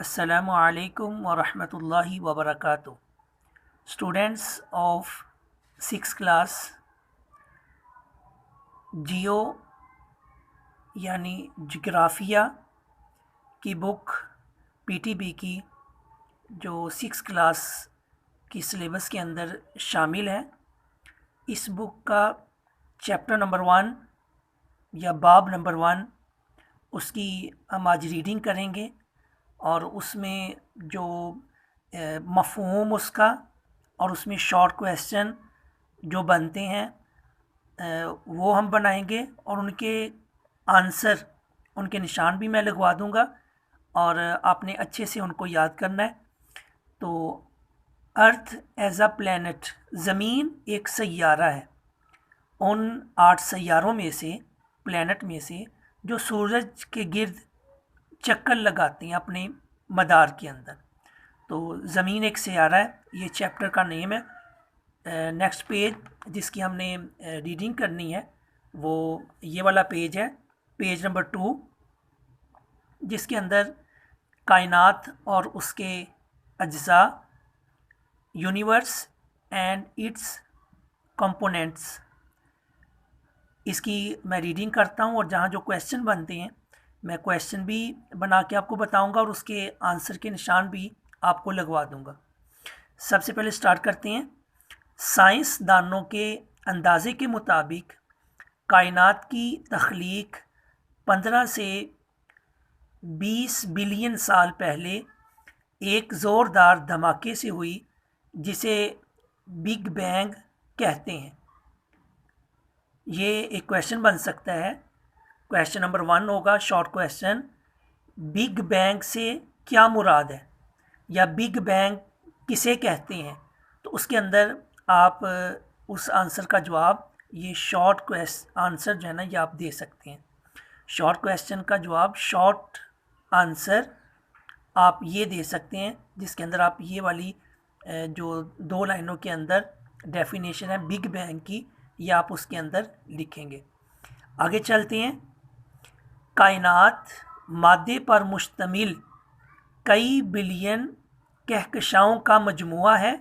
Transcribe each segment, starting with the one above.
Assalamu alaikum wa rahmatullahi wa barakatuh. Students of 6th class जियो यानी जोग्राफिया की book PTB की जो 6th क्लास की सिलेबस के अंदर शामिल है। इस बुक का चैप्टर नंबर 1 या बाब नंबर 1 उसकी हम आज रीडिंग करेंगे और उसमें जो मफ़हूम उसका और उसमें शॉर्ट क्वेश्चन जो बनते हैं वो हम बनाएंगे और उनके आंसर उनके निशान भी मैं लगवा दूंगा और आपने अच्छे से उनको याद करना है। तो अर्थ एज अ प्लैनेट, ज़मीन एक सैयारा है उन 8 सैयारों में से, प्लैनेट में से, जो सूरज के गिर्द चक्कर लगाते हैं अपने मदार के अंदर। तो ज़मीन एक सैयारा है, ये चैप्टर का नेम है। नेक्स्ट पेज जिसकी हमने रीडिंग करनी है वो ये वाला पेज है, पेज नंबर 2, जिसके अंदर कायनात और उसके अज्जा, यूनिवर्स एंड इट्स कंपोनेंट्स, इसकी मैं रीडिंग करता हूँ और जहाँ जो क्वेश्चन बनते हैं मैं क्वेश्चन भी बना के आपको बताऊंगा और उसके आंसर के निशान भी आपको लगवा दूंगा। सबसे पहले स्टार्ट करते हैं। साइंसदानों के अंदाजे के मुताबिक कायनात की तख्लीक 15 से 20 बिलियन साल पहले एक ज़ोरदार धमाके से हुई जिसे बिग बैंग कहते हैं। ये एक क्वेश्चन बन सकता है। क्वेश्चन नंबर 1 होगा शॉर्ट क्वेश्चन, बिग बैंग से क्या मुराद है या बिग बैंग किसे कहते हैं। तो उसके अंदर आप उस आंसर का जवाब, ये शॉर्ट क्वेश्चन आंसर जो है ना, ये आप दे सकते हैं। शॉर्ट क्वेश्चन का जवाब, शॉर्ट आंसर आप ये दे सकते हैं जिसके अंदर आप ये वाली जो 2 लाइनों के अंदर डेफिनेशन है बिग बैंग की, ये आप उसके अंदर लिखेंगे। आगे चलते हैं। कायनात मादे पर मुश्तमिल कई बिलियन कहकशाओं का मजमुआ है।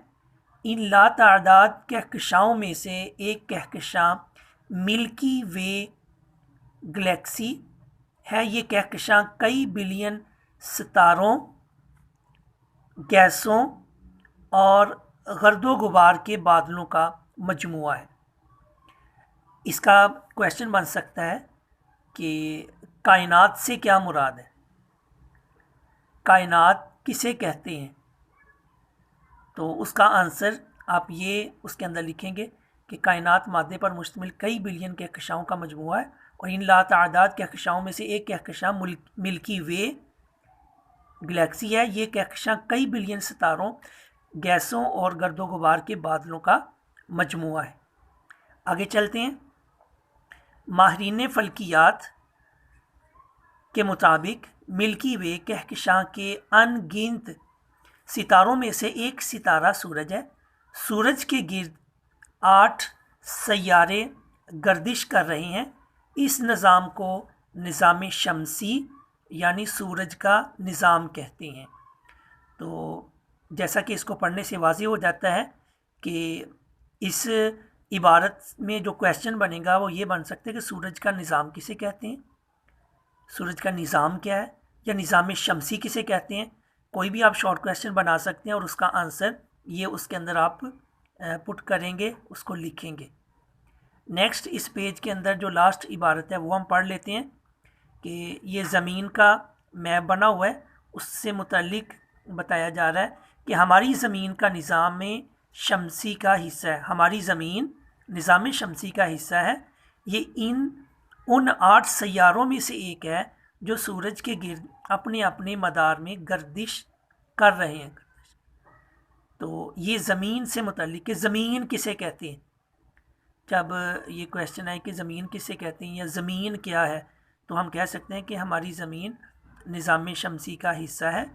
इन लातादाद कहकशाओं में से एक कहकशां मिल्की वे गैलेक्सी है। ये कहकशां कई बिलियन सितारों, गैसों और गर्दो गुबार के बादलों का मजमुआ है। इसका क्वेश्चन बन सकता है कि कायनात से क्या मुराद है, कायनात किसे कहते हैं। तो उसका आंसर आप ये उसके अंदर लिखेंगे कि कायनात मादे पर मुश्तमिल कई बिलियन कहकशाओं का मजमुआ है और इन लातादाद कहकशाओं में से एक कहकशां मिल्की वे गैलेक्सी है। ये कहकशां कई बिलियन सितारों, गैसों और गर्दो गुबार के बादलों का मजमुआ है। आगे चलते हैं। माहिरीन फल्कियात के मुताबिक मिल्की वे कहकशां के अनगिनत सितारों में से एक सितारा सूरज है। सूरज के गिर्द 8 सैयारे गर्दिश कर रहे हैं। इस निज़ाम को निज़ाम शमसी यानी सूरज का निज़ाम कहते हैं। तो जैसा कि इसको पढ़ने से वाज़ेह हो जाता है कि इस इबारत में जो क्वेश्चन बनेगा वो ये बन सकता है कि सूरज का निज़ाम किसे कहते हैं, सूरज का निज़ाम क्या है, या निज़ाम शमसी किसे कहते हैं। कोई भी आप शॉर्ट क्वेश्चन बना सकते हैं और उसका आंसर ये उसके अंदर आप पुट करेंगे, उसको लिखेंगे। नेक्स्ट इस पेज के अंदर जो लास्ट इबारत है वो हम पढ़ लेते हैं कि ये ज़मीन का मैप बना हुआ है, उससे मुतल्लिक बताया जा रहा है कि हमारी ज़मीन का निज़ाम शमसी का हिस्सा है। हमारी ज़मीन निज़ाम शमसी का हिस्सा है। ये उन 8 सैयारों में से एक है जो सूरज के गिर्द अपने अपने मदार में गर्दिश कर रहे हैं। तो ये ज़मीन से मुतल्लिक कि ज़मीन किसे कहते हैं। जब ये क्वेश्चन है कि ज़मीन किसे कहते हैं या ज़मीन क्या है, तो हम कह सकते हैं कि हमारी ज़मीन निज़ाम शमसी का हिस्सा है।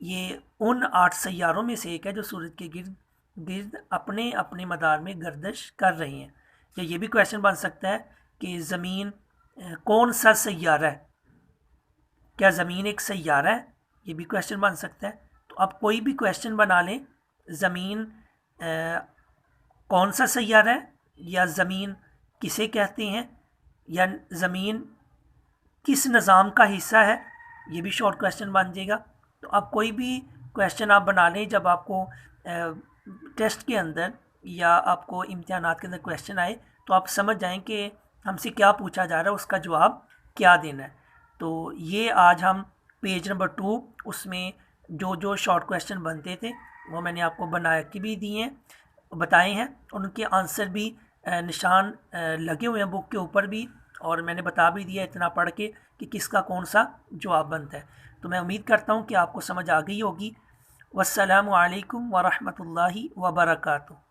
ये उन 8 सैयारों में से एक है जो सूरज के गिर्द गिर्द अपने अपने मदार में गर्दिश कर रही हैं। या ये भी क्वेश्चन बन सकता है कि ज़मीन कौन सा सैयारा है, क्या ज़मीन एक सैयारा है ये भी क्वेश्चन बन सकता है। तो आप कोई भी क्वेश्चन बना लें, ज़मीन कौन सा सैयारा है, या ज़मीन किसे कहते हैं, या ज़मीन किस निज़ाम का हिस्सा है, ये भी शॉर्ट क्वेश्चन बन जाएगा। तो आप कोई भी क्वेश्चन आप बना लें, जब आपको टेस्ट के अंदर या आपको इम्तिहानात के अंदर क्वेश्चन आए तो आप समझ जाएं कि हमसे क्या पूछा जा रहा है, उसका जवाब क्या देना है। तो ये आज हम पेज नंबर 2 उसमें जो जो शॉर्ट क्वेश्चन बनते थे वो मैंने आपको बना के भी दिए हैं, बताए हैं, और उनके आंसर भी निशान लगे हुए हैं बुक के ऊपर भी, और मैंने बता भी दिया इतना पढ़ के कि किसका कौन सा जवाब बनता है। तो मैं उम्मीद करता हूँ कि आपको समझ आ गई होगी। वस्सलामु अलैकुम वरहमतुल्लाहि वबरकातुहू।